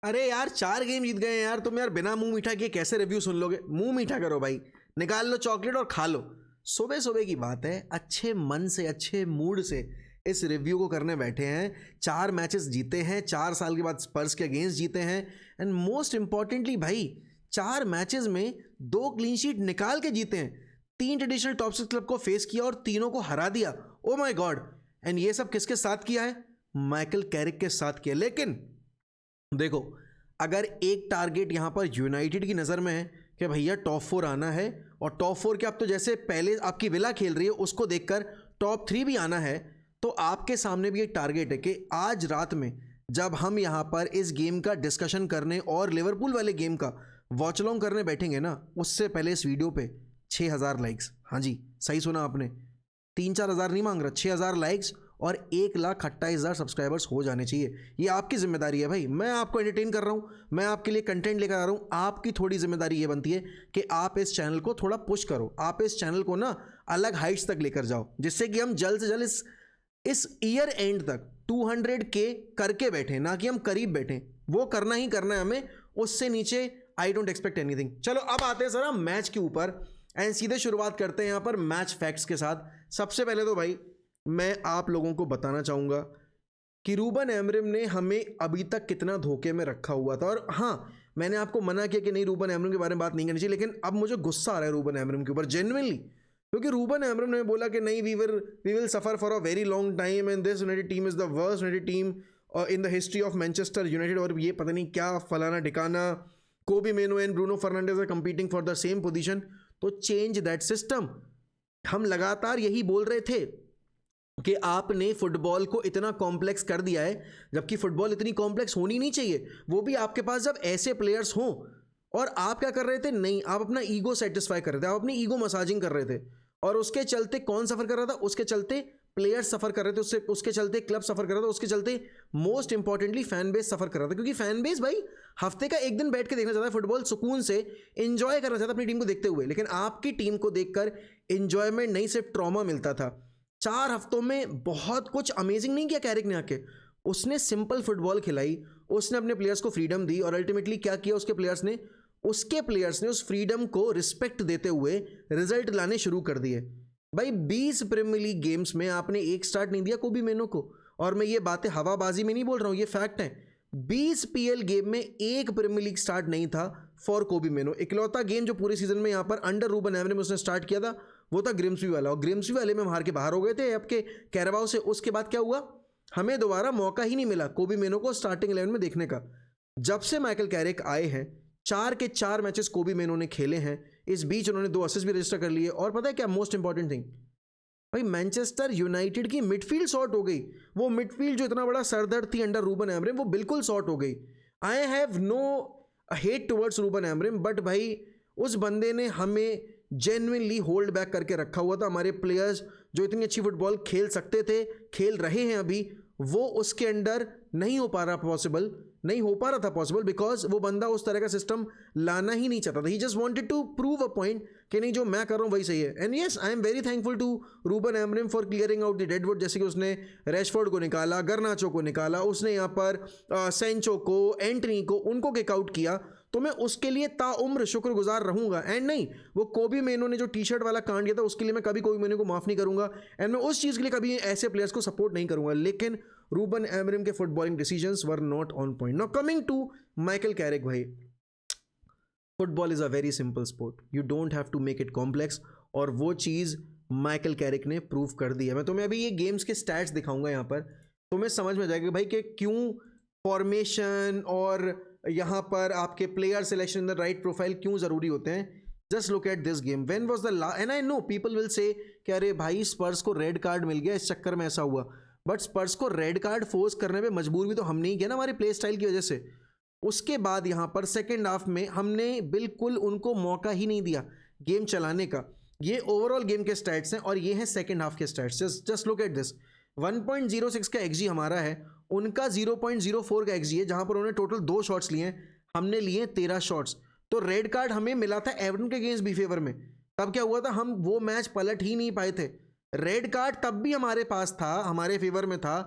अरे यार 4 गेम जीत गए हैं यार तुम यार, बिना मुंह मीठा किए कैसे रिव्यू सुन लोगे? मुंह मीठा करो भाई, निकाल लो चॉकलेट और खा लो। सुबह सुबह की बात है, अच्छे मन से अच्छे मूड से इस रिव्यू को करने बैठे हैं। 4 मैचेस जीते हैं, 4 साल के बाद स्पर्स के अगेंस्ट जीते हैं, एंड मोस्ट इंपॉर्टेंटली भाई 4 मैचेस में 2 क्लीन शीट निकाल के जीते हैं। 3 ट्रेडिशनल टॉप 6 क्लब को फेस किया और तीनों को हरा दिया। Oh my God! एंड ये सब किसके साथ किया है? माइकल कैरिक के साथ किया। लेकिन देखो, अगर एक टारगेट यहां पर यूनाइटेड की नज़र में है कि भैया टॉप 4 आना है, और टॉप 4 के अब तो जैसे पहले आपकी विला खेल रही है उसको देखकर टॉप 3 भी आना है, तो आपके सामने भी एक टारगेट है कि आज रात में जब हम यहां पर इस गेम का डिस्कशन करने और लिवरपूल वाले गेम का वॉच अलॉन्ग करने बैठेंगे ना, उससे पहले इस वीडियो पे 6000 लाइक्स, हाँ जी सही सुना आपने, 3-4 हज़ार नहीं मांग रहा, 6000 लाइक्स और 1,28,000 सब्सक्राइबर्स हो जाने चाहिए। ये आपकी जिम्मेदारी है भाई, मैं आपको एंटरटेन कर रहा हूँ, मैं आपके लिए कंटेंट लेकर आ रहा हूँ। आपकी थोड़ी जिम्मेदारी ये बनती है कि आप इस चैनल को थोड़ा पुश करो, आप इस चैनल को ना अलग हाइट्स तक लेकर जाओ, जिससे कि हम जल्द से जल्द इस ईयर एंड तक 200K करके बैठे, ना कि हम करीब बैठे। वो करना ही करना है हमें, उससे नीचे आई डोंट एक्सपेक्ट एनीथिंग। चलो अब आते हैं जरा मैच के ऊपर एंड सीधे शुरुआत करते हैं यहां पर मैच फैक्ट्स के साथ। सबसे पहले तो भाई मैं आप लोगों को बताना चाहूंगा कि रूबन एमरिम ने हमें अभी तक कितना धोखे में रखा हुआ था। और हाँ, मैंने आपको मना किया कि नहीं रूबन एमरिम के बारे में बात नहीं करनी चाहिए, लेकिन अब मुझे गुस्सा आ रहा है रूबन एमरिम के ऊपर जेन्युइनली, क्योंकि रूबन एमरिम ने बोला कि नहीं we will suffer for a very long time and this United team is the worst United team in the history of Manchester United, और ये पता नहीं क्या फलाना ठिकाना, Kobbie Mainoo and Bruno Fernandes are competing for the same position. तो change that system. हम लगातार यही बोल रहे थे कि आपने फुटबॉल को इतना कॉम्प्लेक्स कर दिया है, जबकि फुटबॉल इतनी कॉम्प्लेक्स होनी नहीं चाहिए, वो भी आपके पास जब ऐसे प्लेयर्स हों। और आप क्या कर रहे थे? नहीं, आप अपना ईगो सेटिस्फाई कर रहे थे, आप अपनी ईगो मसाजिंग कर रहे थे, और उसके चलते कौन सफर कर रहा था? उसके चलते प्लेयर्स सफर कर रहे थे, उसके चलते क्लब सफर कर रहा था, उसके चलते मोस्ट इंपॉर्टेंटली फैन बेस सफर कर रहा था। क्योंकि फैन बेस भाई हफ्ते का एक दिन बैठ के देखना चाहता है फुटबॉल, सुकून से एंजॉय करना चाहता है अपनी टीम को देखते हुए, लेकिन आपकी टीम को देखकर एंजॉयमेंट नहीं, सिर्फ ट्रॉमा मिलता था। 4 हफ्तों में बहुत कुछ अमेजिंग नहीं किया कैरिक ने आके, उसने सिंपल फुटबॉल खिलाई, उसने अपने प्लेयर्स को फ्रीडम दी, और अल्टीमेटली क्या किया उसके प्लेयर्स ने उस फ्रीडम को रिस्पेक्ट देते हुए रिजल्ट लाने शुरू कर दिए। भाई 20 प्रीमियर लीग गेम्स में आपने एक स्टार्ट नहीं दिया कोबी मेनो को, और मैं ये बातें हवाबाजी में नहीं बोल रहा हूं, ये फैक्ट है। 20 पीएल गेम में एक प्रीमियर लीग स्टार्ट नहीं था फॉर कोबी मेनो। इकलौता गेम जो पूरे सीजन में यहां पर अंडर रूबन एमरिम में उसने स्टार्ट किया था वो था ग्रिम्सबी वाला, और ग्रिम्सबी वाले में हम हार के बाहर हो गए थे आपके कैराबाओ से। उसके बाद क्या हुआ? हमें दोबारा मौका ही नहीं मिला कोबी मेनो को स्टार्टिंग 11 में देखने का। जब से माइकल कैरिक आए हैं 4 के 4 मैचेस कोबी मेनो ने खेले हैं, इस बीच उन्होंने 2 असिस्ट भी रजिस्टर कर लिए। और पता है क्या मोस्ट इंपॉर्टेंट थिंग? भाई मैनचेस्टर यूनाइटेड की मिडफील्ड शॉर्ट हो गई। वो मिडफील्ड जो इतना बड़ा सरदर्द थी अंडर रूबन एमरिम, वो बिल्कुल शॉर्ट हो गई। I have no hate towards Ruben Amorim, but भाई उस बंदे ने हमें जेन्युइनली होल्ड बैक करके रखा हुआ था। हमारे प्लेयर्स जो इतनी अच्छी फुटबॉल खेल सकते थे, खेल रहे हैं अभी, वो उसके अंडर नहीं हो पा रहा था पॉसिबल, बिकॉज वो बंदा उस तरह का सिस्टम लाना ही नहीं चाहता था। He just wanted to prove a point कि नहीं जो मैं कर रहा हूँ वही सही है। And yes, I am very thankful to Ruben Amorim for clearing out the deadwood. जैसे कि उसने रैशफोर्ड को निकाला, गर्नाचो को निकाला, उसने यहाँ पर सेंचो को, एंटनी को, उनको किक आउट किया, तो मैं उसके लिए ताउम्र शुक्रगुजार रहूंगा। एंड नहीं, वो कोबी मेनो ने जो टी शर्ट वाला कांड किया था उसके लिए मैं कभी कोबी मेनो को माफ नहीं करूंगा, एंड मैं उस चीज़ के लिए कभी ऐसे प्लेयर्स को सपोर्ट नहीं करूंगा। लेकिन रूबन एमरिम के footballing decisions were not on point. Now coming to Michael Carrick, भाई football is a very simple sport, you don't have to make it complex, और वो चीज़ माइकल कैरिक ने प्रूव कर दी है। मैं तुम्हें अभी ये गेम्स के स्टैट्स दिखाऊंगा यहाँ पर, तुम्हें समझ में जाएगा भाई कि क्यों फॉर्मेशन और यहाँ पर आपके player selection the right profile क्यों ज़रूरी होते हैं। Just look at this game, when was the last, and I know people will say कि अरे भाई स्पर्स को रेड कार्ड मिल गया इस चक्कर में ऐसा हुआ, बट स्पर्स को रेड कार्ड फोर्स करने पे मजबूर भी तो हम नहीं किया ना हमारे प्ले स्टाइल की वजह से। उसके बाद यहाँ पर सेकेंड हाफ में हमने बिल्कुल उनको मौका ही नहीं दिया गेम चलाने का। ये ओवरऑल गेम के स्टैट्स हैं और ये हैं सेकेंड हाफ के stats. Just look at this, 1.06 का एक्सजी हमारा है, उनका 0.04 का एक्सजी है, जहां पर उन्होंने टोटल 2 शॉट्स लिए हैं, हमने लिए 13 शॉट्स। तो रेड कार्ड हमें मिला था एवरटन के अगेंस्ट बी फेवर में, तब क्या हुआ था, हम वो मैच पलट ही नहीं पाए थे। रेड कार्ड तब भी हमारे पास था, हमारे फेवर में था,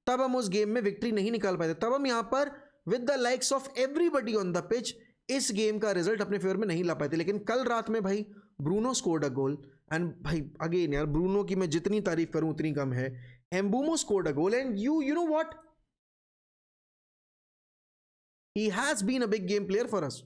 तब हम उस गेम में विक्ट्री नहीं निकाल पाए थे। तब हम यहाँ पर with the likes of everybody on the pitch इस गेम का रिजल्ट अपने फेवर में नहीं ला पाए थे। लेकिन कल रात में भाई Bruno scored a goal and भाई अगेन यार ब्रूनो की मैं जितनी तारीफ करूं उतनी कम है। एम्बूमो scored a goal and you know what, he has been a big game player for us.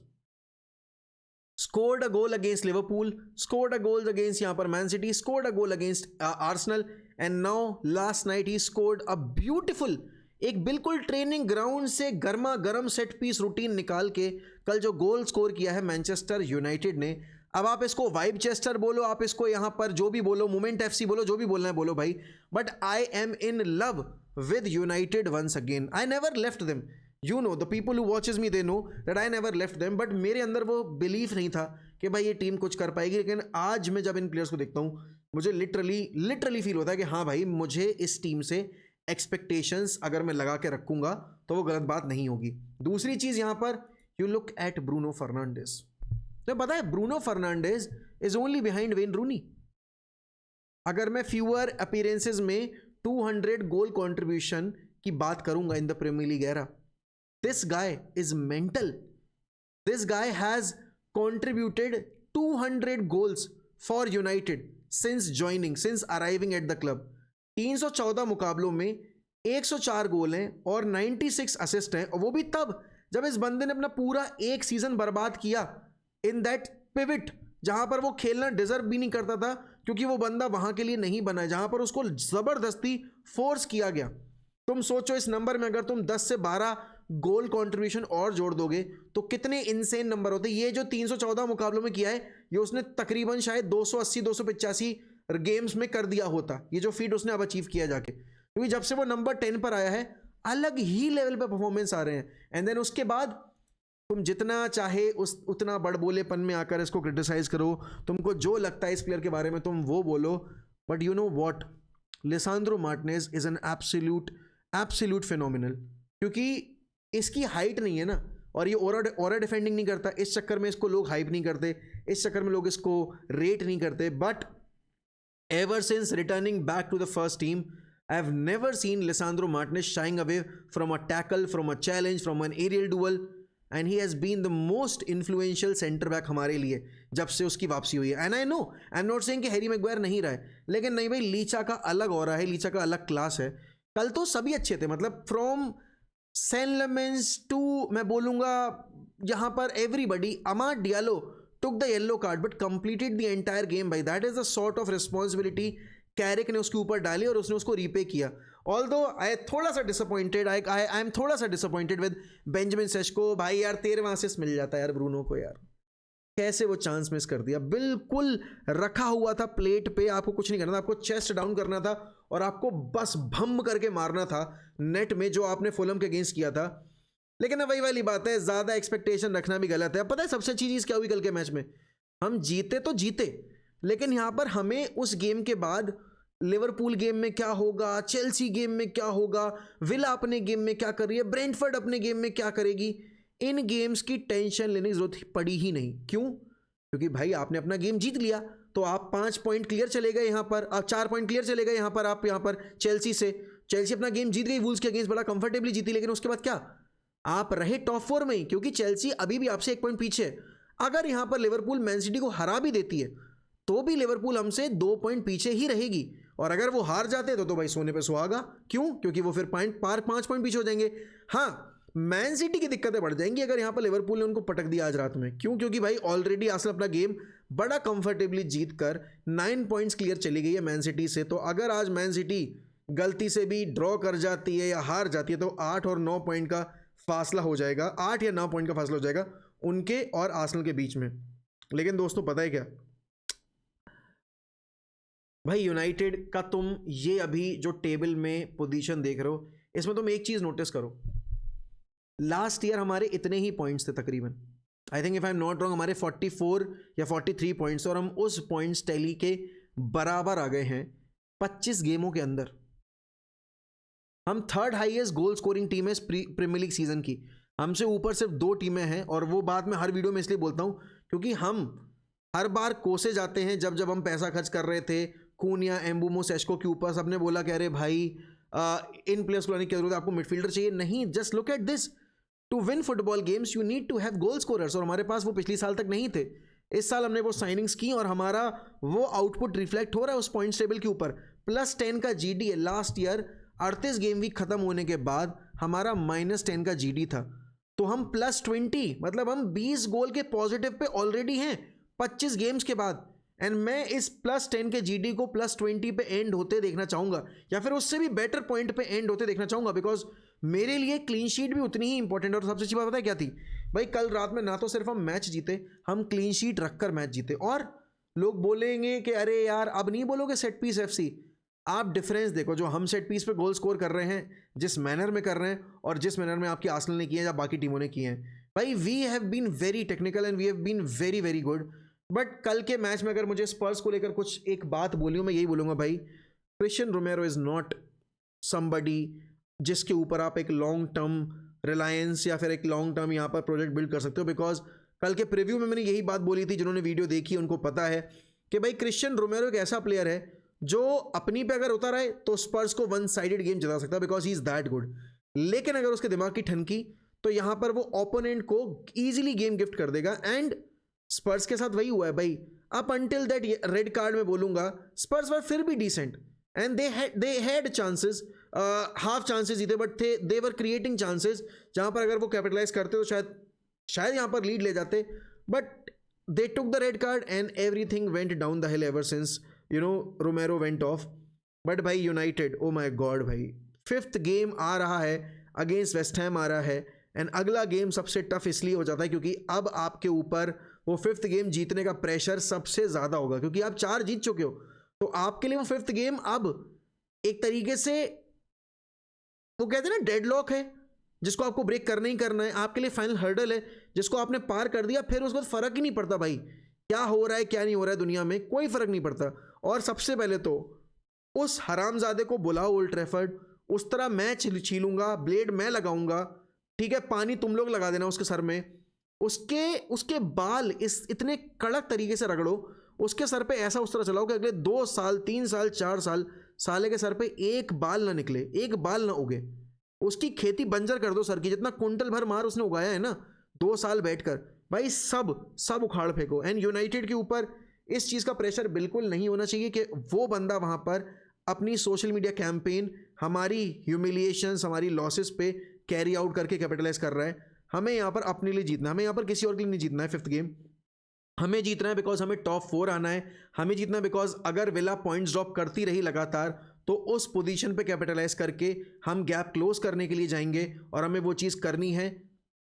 Scored a goal against Liverpool, scored a goal against यहाँ पर Man City, scored a goal against Arsenal, and now last night he scored a beautiful, एक बिल्कुल training ground से गर्मा गर्म set piece routine निकाल के कल जो गोल स्कोर किया है मैनचेस्टर यूनाइटेड ने। अब आप इसको वाइब चेस्टर बोलो, आप इसको यहाँ पर जो भी बोलो, मोमेंट एफसी बोलो, जो भी बोलना है बोलो भाई, but I am in love with United once again. I never left them, you know the people who watches me they know that I never left them, but मेरे अंदर वो बिलीफ नहीं था कि भाई ये टीम कुछ कर पाएगी। लेकिन आज मैं जब इन प्लेयर्स को देखता हूँ मुझे लिटरली फील होता है कि हाँ भाई मुझे इस टीम से एक्सपेक्टेशंस अगर मैं लगा के रखूंगा तो वो गलत बात नहीं होगी। दूसरी चीज़ यहाँ पर you look at Bruno Fernandes, तो पता है Bruno Fernandes is only behind Wayne Rooney. अगर मैं फ्यूअर अपीयरेंसेस में 200 गोल कंट्रीब्यूशन की बात करूंगा in the Premier League era, this guy is mental. This guy has contributed 200 goals for United since joining, since arriving at the club. 314 मुकाबलों में 104 गोल हैं और 96 असिस्ट हैं, और वो भी तब जब इस बंदे ने अपना पूरा एक सीजन बर्बाद किया इन दैट पिविट, जहां पर वो खेलना डिजर्व भी नहीं करता था क्योंकि वो बंदा वहां के लिए नहीं बना है, जहां पर उसको जबरदस्ती फोर्स किया गया। तुम सोचो इस नंबर में अगर तुम 10 से 12 गोल कंट्रीब्यूशन और जोड़ दोगे तो कितने इनसेन नंबर होते। ये जो 314 मुकाबलों में किया है ये उसने तकरीबन शायद 280-285 गेम्स में कर दिया होता, ये जो फीट उसने अब अचीव किया जाके, क्योंकि जब से वो नंबर 10 पर आया है अलग ही लेवल पे परफॉर्मेंस आ रहे हैं। एंड देन उसके बाद तुम जितना चाहे उतना बड़बोलेपन में आकर इसको क्रिटिसाइज करो, तुमको जो लगता है इस प्लेयर के बारे में तुम वो बोलो, but you know what, लिसांद्रो Martinez is an absolute phenomenal, क्योंकि इसकी हाइट नहीं है ना, और ये ओरा डिफेंडिंग नहीं करता, इस चक्कर में इसको लोग हाइप नहीं करते, इस चक्कर में लोग इसको रेट नहीं करते। But ever since returning back to the first team I have never seen Lisandro Martinez shying away from a tackle, from a challenge, from an aerial duel, and he has been the most influential centre back हमारे लिए जब से उसकी वापसी हुई है। And I know, I am not saying कि Harry Maguire नहीं रहा है, लेकिन नहीं भाई, लीचा का अलग हो रहा है, लीचा का अलग क्लास है। कल तो सभी अच्छे थे, मतलब फ्रॉम सेन लेमेंस टू, मैं बोलूंगा यहां पर everybody, Amad Diallo took the yellow card but completed the entire game भाई। That is the sort of responsibility Carrick ने उसके ऊपर डाली और उसने उसको रीपे किया। ऑल्दो आई थोड़ा सा डिसअपॉइंटेड, आई एम थोड़ा सा डिसअपॉइंटेड विद बेंजामिन सेस्को। भाई यार 13वां असिस्ट मिल जाता है यार ब्रूनो को, यार कैसे वो चांस मिस कर दिया। बिल्कुल रखा हुआ था प्लेट पे, आपको कुछ नहीं करना था, आपको चेस्ट डाउन करना था और आपको बस भम करके मारना था नेट में, जो आपने फुलम के अगेंस्ट किया था। लेकिन अब वही वाली बात है, ज़्यादा एक्सपेक्टेशन रखना भी गलत है। अब पता है सबसे अच्छी चीज़ क्या हुई कल के मैच में, हम जीते तो जीते, लेकिन यहाँ पर हमें उस गेम के बाद लिवरपूल गेम में क्या होगा, चेल्सी गेम में क्या होगा, विला अपने गेम में क्या कर रही है, ब्रेंटफोर्ड अपने गेम में क्या करेगी, इन गेम्स की टेंशन लेने की जरूरत पड़ी ही नहीं। क्यों? क्योंकि भाई आपने अपना गेम जीत लिया, तो आप 5 पॉइंट क्लियर चले गए यहाँ पर, आप 4 पॉइंट क्लियर चले गए यहाँ पर, आप यहाँ पर चेल्सी से। चेल्सी अपना गेम जीत गई, वुल्स के अगेंस्ट बड़ा कंफर्टेबली जीती, लेकिन उसके बाद क्या, आप रहे टॉप 4 में ही, क्योंकि चेल्सी अभी भी आपसे 1 पॉइंट पीछे है। अगर यहाँ पर लिवरपूल मैन सिटी को हरा भी देती है तो भी लिवरपूल हमसे 2 पॉइंट पीछे ही रहेगी, और अगर वो हार जाते तो भाई सोने पे सुहागा। क्यों? क्योंकि वो फिर 5 पॉइंट पीछे हो जाएंगे। हाँ, मैन सिटी की दिक्कतें बढ़ जाएंगी अगर यहाँ पर लिवरपूल ने उनको पटक दिया आज रात में। क्यों? क्योंकि भाई ऑलरेडी आर्सेनल अपना गेम बड़ा कंफर्टेबली जीत कर 9 पॉइंट्स क्लियर चली गई है मैन सिटी से। तो अगर आज मैन सिटी गलती से भी ड्रॉ कर जाती है या हार जाती है तो 8 और 9 पॉइंट का फासला हो जाएगा, 8 या 9 पॉइंट का फासला हो जाएगा उनके और आर्सेनल के बीच में। लेकिन दोस्तों पता है क्या भाई, यूनाइटेड का तुम ये अभी जो टेबल में पोजीशन देख रहे हो, इसमें तुम एक चीज नोटिस करो, लास्ट ईयर हमारे इतने ही पॉइंट्स थे तकरीबन, I think if I am not wrong हमारे 44 या 43 पॉइंट्स, और हम उस पॉइंट्स टैली के बराबर आ गए हैं 25 गेमों के अंदर। हम 3rd highest goal scoring team है इस प्रीमियर लीग सीजन की, हमसे ऊपर सिर्फ 2 टीमें हैं। और वो बात मैं हर वीडियो में इसलिए बोलता हूं क्योंकि हम हर बार कोसे जाते हैं, जब हम पैसा खर्च कर रहे थे कूनिया, एम्बूमो, सेस्को के ऊपर, सबने बोला कि अरे भाई इन प्लेयर्स को लाने की जरूरत है, आपको मिडफील्डर चाहिए। नहीं, just look at this, to win football games you need to have goal scorers, और हमारे पास वो पिछले साल तक नहीं थे. इस साल हमने वो साइनिंग्स की और हमारा वो आउटपुट रिफ्लेक्ट हो रहा है उस पॉइंट टेबल के ऊपर. +10 का GD है. लास्ट ईयर 38 गेम वीक खत्म होने के बाद हमारा -10 का GD था. तो हम +20 मतलब हम 20 गोल के पॉजिटिव पे ऑलरेडी हैं 25 गेम्स के बाद. एंड मैं इस +10 के GD को +20 पे एंड होते देखना चाहूँगा, या फिर उससे भी बेटर पॉइंट पे एंड होते देखना चाहूँगा, बिकॉज मेरे लिए क्लीन शीट भी उतनी ही इंपॉर्टेंट. और सबसे अच्छी बात पता है क्या थी भाई, कल रात में ना तो सिर्फ हम मैच जीते, हम क्लीन शीट रखकर मैच जीते. और लोग बोलेंगे कि अरे यार, अब नहीं बोलोगे सेट पीस FC. आप डिफरेंस देखो, जो हम सेट पीस पे गोल स्कोर कर रहे हैं, जिस मैनर में कर रहे हैं, और जिस मैनर में आपकी आर्सेनल ने किए हैं या बाकी टीमों ने किए हैं, भाई we have been very technical and we have been very very good. But कल के मैच में अगर मुझे स्पर्स को लेकर कुछ एक बात बोली हो, मैं यही बोलूँगा भाई, क्रिश्चियन रोमेरो इज़ नॉट समबडी जिसके ऊपर आप एक लॉन्ग टर्म रिलायंस या फिर एक लॉन्ग टर्म यहाँ पर प्रोजेक्ट बिल्ड कर सकते हो. बिकॉज कल के प्रीव्यू में मैंने यही बात बोली थी, जिन्होंने वीडियो देखी उनको पता है कि भाई क्रिश्चियन रोमेरो एक ऐसा प्लेयर है जो अपनी पे अगर उतर आए तो स्पर्स को 1 साइडेड गेम जिता सकता है, because he is that good. लेकिन अगर उसके दिमाग की ठनकी तो यहाँ पर वो ओपोनेंट को ईजिली गेम गिफ्ट कर देगा. एंड स्पर्स के साथ वही हुआ है भाई. Up until that red card में बोलूँगा, स्पर्स वर फिर भी decent and they had chances, half chances जीते, but they were creating chances जहाँ पर अगर वो कैपिटलाइज करते तो शायद यहाँ पर लीड ले जाते. But they took the red card and everything went down the hill ever since रोमेरो went of. But भाई यूनाइटेड, ओ माई गॉड भाई, 5th गेम आ रहा है अगेंस्ट वेस्ट हैम आ रहा है. एंड अगला गेम सबसे टफ इसलिए हो जाता है क्योंकि अब आपके ऊपर वो 5th गेम जीतने का प्रेशर सबसे ज़्यादा होगा, क्योंकि आप 4 जीत चुके हो. तो आपके लिए वो 5th गेम अब एक तरीके से वो कहते हैं ना डेडलॉक है, जिसको आपको ब्रेक करना ही करना है. आपके लिए फाइनल हर्डल है जिसको आपने पार कर दिया, फिर उसके बाद फ़र्क ही नहीं पड़ता भाई क्या हो रहा है क्या नहीं हो रहा है दुनिया में, कोई फ़र्क नहीं पड़ता. और सबसे पहले तो उस हरामजादे को बुलाओ ओल्ड ट्रैफर्ड, उस तरह मैं छीलूंगा, ब्लेड मैं लगाऊंगा, ठीक है, पानी तुम लोग लगा देना उसके सर में, उसके बाल इस इतने कड़क तरीके से रगड़ो, उसके सर पे ऐसा उस तरह चलाओ कि अगले 2 साल 3 साल 4 साल साले के सर पे एक बाल ना निकले, एक बाल ना उगे. उसकी खेती बंजर कर दो सर की. जितना कुंटल भर मार उसने उगाया है ना 2 साल बैठकर, भाई सब उखाड़ फेंको. एंड यूनाइटेड के ऊपर इस चीज़ का प्रेशर बिल्कुल नहीं होना चाहिए कि वो बंदा वहाँ पर अपनी सोशल मीडिया कैंपेन हमारी ह्यूमिलिएशंस, हमारी लॉसेस पे कैरी आउट करके कैपिटलाइज कर रहा है. हमें यहाँ पर अपने लिए जीतना है, हमें यहाँ पर किसी और के लिए नहीं जीतना है. 5th गेम हमें जीतना है बिकॉज हमें टॉप 4 आना है. हमें जीतना है बिकॉज अगर विला पॉइंट्स ड्रॉप करती रही लगातार तो उस पोजीशन पे कैपिटलाइज करके हम गैप क्लोज करने के लिए जाएंगे, और हमें वो चीज़ करनी है.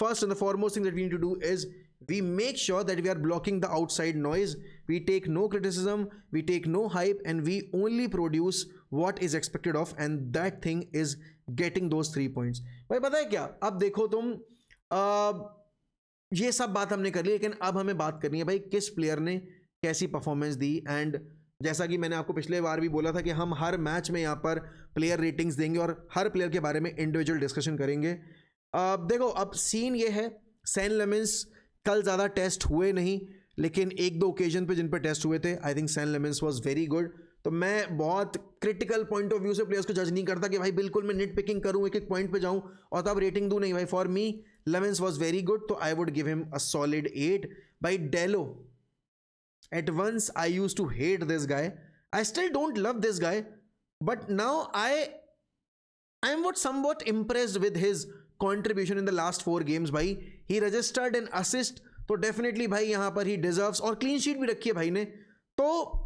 First and the foremost thing that we need to do is we make sure that we are blocking the outside noise, we take no criticism, we take no hype, and we only produce what is expected of, and that thing is getting those 3 points. भाई पता है क्या, अब देखो तुम ये सब बात हमने कर ली, लेकिन अब हमें बात करनी है भाई किस प्लेयर ने कैसी परफॉर्मेंस दी. एंड जैसा कि मैंने आपको पिछले बार भी बोला था कि हम हर मैच में यहाँ पर प्लेयर रेटिंग्स देंगे और हर प्लेयर के बारे में इंडिविजुअल डिस्कशन करेंगे. देखो अब सीन ये है, सैन लेमेंस कल ज़्यादा टेस्ट हुए नहीं, लेकिन 1-2 ओकेजन पे जिन पर टेस्ट हुए थे, I think Senne Lammens was very good. तो मैं बहुत क्रिटिकल पॉइंट ऑफ व्यू से प्लेयर्स को जज नहीं करता कि भाई बिल्कुल मैं निट पिकिंग करूँ, एक पॉइंट पे जाऊँ और तब रेटिंग दूँ. नहीं भाई, for me Lammens was very good, तो I would give him a solid 8. By Dalot, at once I use to hate this guy, I still don't love this guy, but now I am somewhat impressed with his contribution in the last 4 games. भाई he registered an assist, तो definitely भाई यहाँ पर ही deserves, और clean sheet भी रखी है भाई ने. तो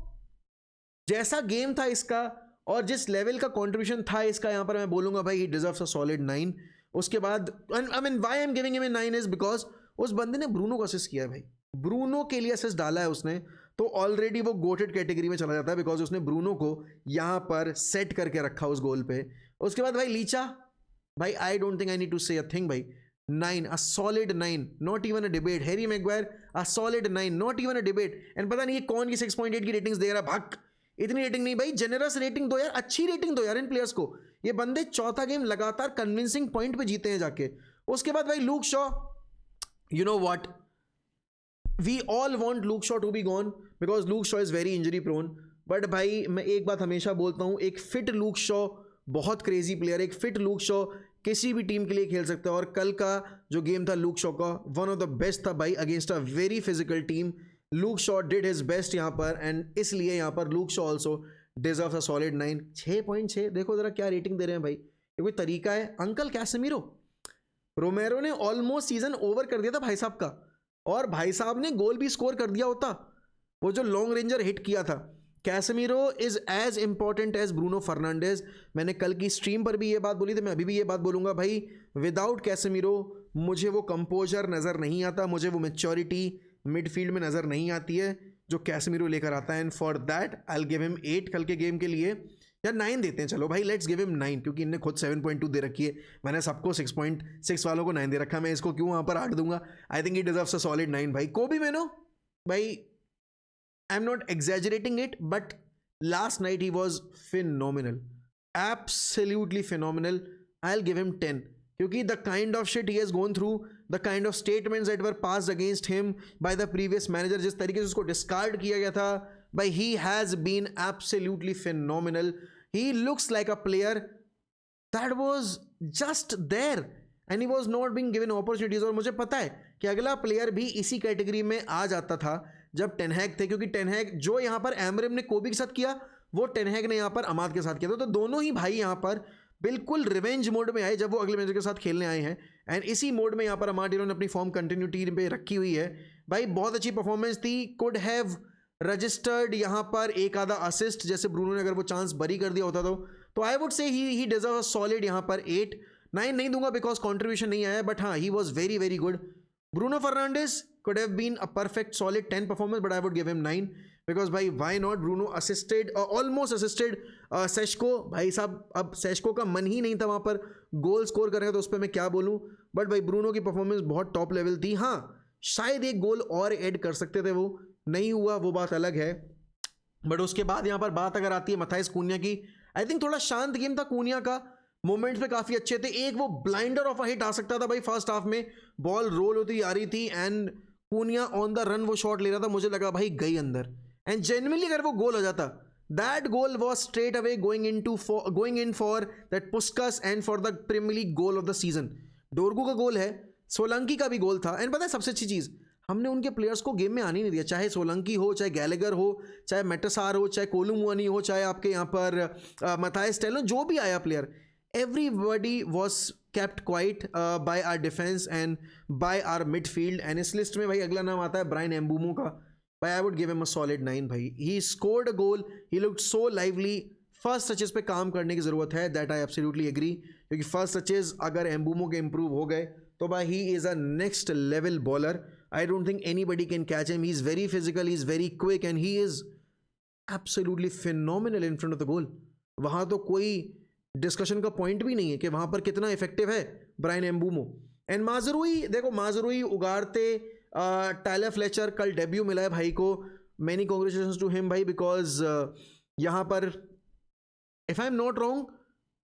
जैसा गेम था इसका और जिस लेवल का कंट्रीब्यूशन था इसका, यहाँ पर मैं बोलूँगा भाई ही डिजर्व्स अ सॉलिड 9. उसके बाद I mean why I am giving him 9 is because उस बंदे ने ब्रूनो को असिस्ट किया है भाई, ब्रूनो के लिए असिस्ट डाला है उसने, तो ऑलरेडी वो गोटेड कैटेगरी में चला जाता है बिकॉज उसने ब्रूनो को यहाँ पर सेट करके रखा उस गोल पे. उसके बाद भाई लीचा, भाई I don't think I need to say a thing भाई. 9, a solid 9, not even a debate. Harry Maguire a solid 9, not even a debate. And पता नहीं ये कौन की 6.8 की रेटिंग्स दे रहा, भाग इतनी रेटिंग नहीं भाई, जेनरस रेटिंग दो यार, अच्छी रेटिंग दो यार इन प्लेयर्स को. ये बंदे 4था गेम लगातार कन्विंसिंग पॉइंट पे जीते हैं जाके. उसके बाद भाई Luke Shaw, you know what, we all want Luke Shaw to be gone because Luke Shaw is very injury prone. But भाई मैं एक बात हमेशा बोलता हूँ, एक फिट लूक शॉ बहुत क्रेजी प्लेयर, एक फिट लूक शॉ किसी भी टीम के लिए खेल सकता है। और कल का जो गेम था लूक शॉ का, वन ऑफ द बेस्ट था भाई against a very physical team. Luke Shaw did his best यहाँ पर, एंड इसलिए यहाँ पर Luke Shaw also deserve a solid 9। 6.6 देखो जरा क्या रेटिंग दे रहे हैं भाई, ये कोई तरीका है? अंकल कैसेमीरो, रोमेरो ने ऑलमोस्ट सीजन ओवर कर दिया था भाई साहब का, और भाई साहब ने गोल भी स्कोर कर दिया होता, वो जो लॉन्ग रेंजर हिट किया था। Casemiro is as important as Bruno Fernandes. मैंने कल की स्ट्रीम पर भी ये बात बोली थी, मैं अभी भी ये बात बोलूंगा भाई, विदाउट कैसेमीरो मुझे वो कंपोजर नज़र नहीं आता, मुझे वो मैच्योरिटी मिडफील्ड में नज़र नहीं आती है जो कैसेमीरो लेकर आता है। And for that I will give him 8 कल के गेम के लिए, या 9 देते हैं चलो भाई, लेट्स गिव हिम 9, क्योंकि इनने खुद 7.2 दे रखी है, मैंने सबको 6.6 वालों को 9 दे रखा है, मैं इसको क्यों वहाँ पर 8 दूंगा? I think it deserves a solid 9 भाई। कोबी मेनो भाई, आई am not exaggerating it, but last night he was phenomenal, absolutely phenomenal. I will give him 10, क्योंकि the kind of shit he has gone through, the kind of statements that were passed against him by the previous manager, जिस तरीके से उसको discard किया गया था भाई, he has been absolutely phenomenal. He looks like a player that was just there and he was not being given opportunities. और मुझे पता है कि अगला प्लेयर भी इसी कैटेगरी में आ जाता था जब टेन हैग थे, क्योंकि टेन हैग जो यहाँ पर एमरेम ने कोबी के साथ किया, वो टेन हैग ने यहाँ पर अमाद के साथ किया था। तो दोनों ही भाई यहाँ पर बिल्कुल रिवेंज मोड में आए जब वो अगले मैनेजर के साथ खेलने आए हैं, एंड इसी मोड में यहाँ पर अमाद इन्होंने अपनी फॉर्म कंटिन्यूटी पे रखी हुई है भाई। बहुत अच्छी परफॉर्मेंस थी, कुड हैव रजिस्टर्ड यहाँ पर एक आधा असिस्ट, जैसे ब्रूनो ने अगर वो चांस बरी कर दिया होता तो I would say he deserve a solid यहाँ पर 8। 9 नहीं दूंगा बिकॉज कंट्रीब्यूशन नहीं आया, बट हाँ he was very very good. Bruno Fernandes could have been a perfect solid 10 performance, but I would give him 9 because भाई why not? Bruno assisted almost assisted सेशको भाई साहब, अब सेशको का मन ही नहीं था वहाँ पर गोल स्कोर करेगा, तो उस पर मैं क्या बोलूँ, बट भाई ब्रूनो की परफॉर्मेंस बहुत टॉप लेवल थी। हाँ शायद एक गोल और ऐड कर सकते थे, वो नहीं हुआ, वो बात अलग है। बट उसके बाद यहाँ पर बात अगर आती है मथाइस कूनिया की, आई थिंक थोड़ा शांत गेम था कूनिया का, मोमेंट्स पे काफ़ी अच्छे थे। एक वो ब्लाइंडर ऑफ अ हिट आ सकता था भाई, फर्स्ट हाफ में बॉल रोल होती आ रही थी and Kuniya on the run वो शॉट ले रहा था, मुझे लगा भाई गई अंदर, एंड जेन्युइनली अगर वो गोल हो जाता, that goal was straight away going in for that Puskas and for the Premier League goal of the season. Dorgu का गोल है, सोलंकी का भी गोल था, एंड पता है सबसे अच्छी चीज़, हमने उनके प्लेयर्स को गेम में आने नहीं दिया, चाहे सोलंकी हो, चाहे गैलेगर हो, चाहे मेटासार हो, चाहे कोलुमुआनी हो, चाहे आपके यहाँ पर मथाइस टेलो, जो भी आया player, everybody was kept quiet by our defense and by our midfield, and इस लिस्ट में भाई अगला नाम आता है ब्रायन एम्बूमो का भाई। आई would give him a solid 9 भाई। He scored a goal, he looked so lively. First touches पे काम करने की ज़रूरत है, दैट आई एब्सोल्युटली एग्री, क्योंकि फर्स्ट टचेस अगर एम्बूमो के इंप्रूव हो गए तो भाई he is a next level bowler. I don't think anybody can catch him, he is very physical, he is very quick, and he is absolutely phenomenal in front of the goal. वहाँ तो कोई discussion का point भी नहीं है कि वहाँ पर कितना इफेक्टिव है ब्रायन एम्बूमो। एंड माजरूई, देखो माजरूई उगारते टायलर फ्लेचर कल डेब्यू मिला है भाई को, मैनी कॉन्ग्रेचुलेशंस टू हिम भाई, बिकॉज यहाँ पर if I am not wrong,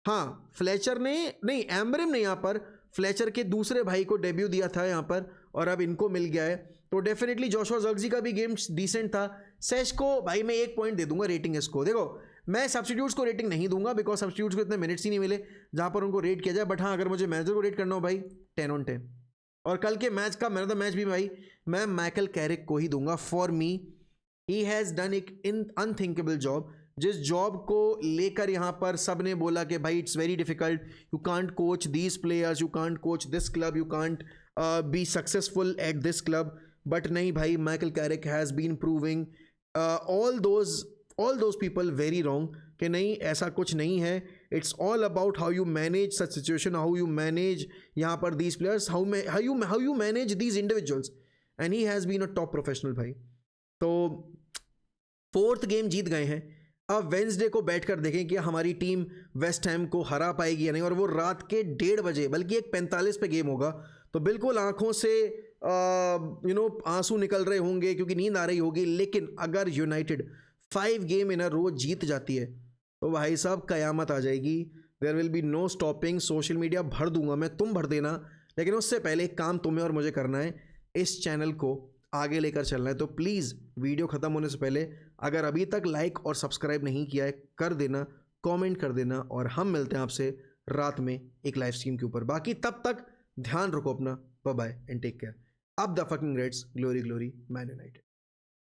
हाँ फ्लेचर ने नहीं, एम्ब्रिम ने यहाँ पर फ्लेचर के दूसरे भाई को डेब्यू दिया था यहाँ पर, और अब इनको मिल गया है, तो डेफिनेटली जोशुआ ज़र्क्ज़ी का भी गेम डिसेंट था। सेश को भाई मैं 1 पॉइंट दे दूंगा रेटिंग इसको। देखो मैं सब्स्टिट्यूट्स को रेटिंग नहीं दूंगा बिकॉज सब्स्टिट्यूट्स को इतने मिनट्स ही नहीं मिले जहाँ पर उनको रेट किया जाए, बट हाँ अगर मुझे मैनेजर को रेट करना हो भाई 10 on 10। और कल के मैच का मैन ऑफ द मैच भी भाई मैं माइकल कैरिक को ही दूंगा। For me he has done एक अनथिंकेबल जॉब, जिस जॉब को लेकर यहाँ पर सब ने बोला कि भाई it's very difficult, you can't coach these players, you can't coach this club, you can't be successful at this club, but नहीं भाई Michael Carrick has been proving all those people very wrong कि नहीं ऐसा कुछ नहीं है। It's all about how you manage such situation, how you manage यहाँ पर these players, how you manage these individuals, and he has been a top professional भाई। तो 4th गेम जीत गए हैं, अब वेंसडे को बैठकर देखें कि हमारी टीम वेस्ट हैम को हरा पाएगी या नहीं, और वो रात के 1:30 बजे, बल्कि 1:45 पे गेम होगा, तो बिल्कुल आंखों से आंसू निकल रहे होंगे क्योंकि नींद आ रही होगी। लेकिन अगर यूनाइटेड 5 गेम इन अ रो जीत जाती है तो भाई साहब कयामत आ जाएगी, there will be no stopping. Social media भर दूंगा मैं, तुम भर देना, लेकिन उससे पहले एक काम तुम्हें और मुझे करना है, इस चैनल को आगे लेकर चलना है। तो प्लीज़ वीडियो ख़त्म होने से पहले अगर अभी तक लाइक और सब्सक्राइब नहीं किया है कर देना, कमेंट कर देना, और हम मिलते हैं आपसे रात में एक लाइव स्ट्रीम के ऊपर। बाकी तब तक ध्यान रखो अपना, bye bye and take care. Up the fucking Reds, glory glory, Man United.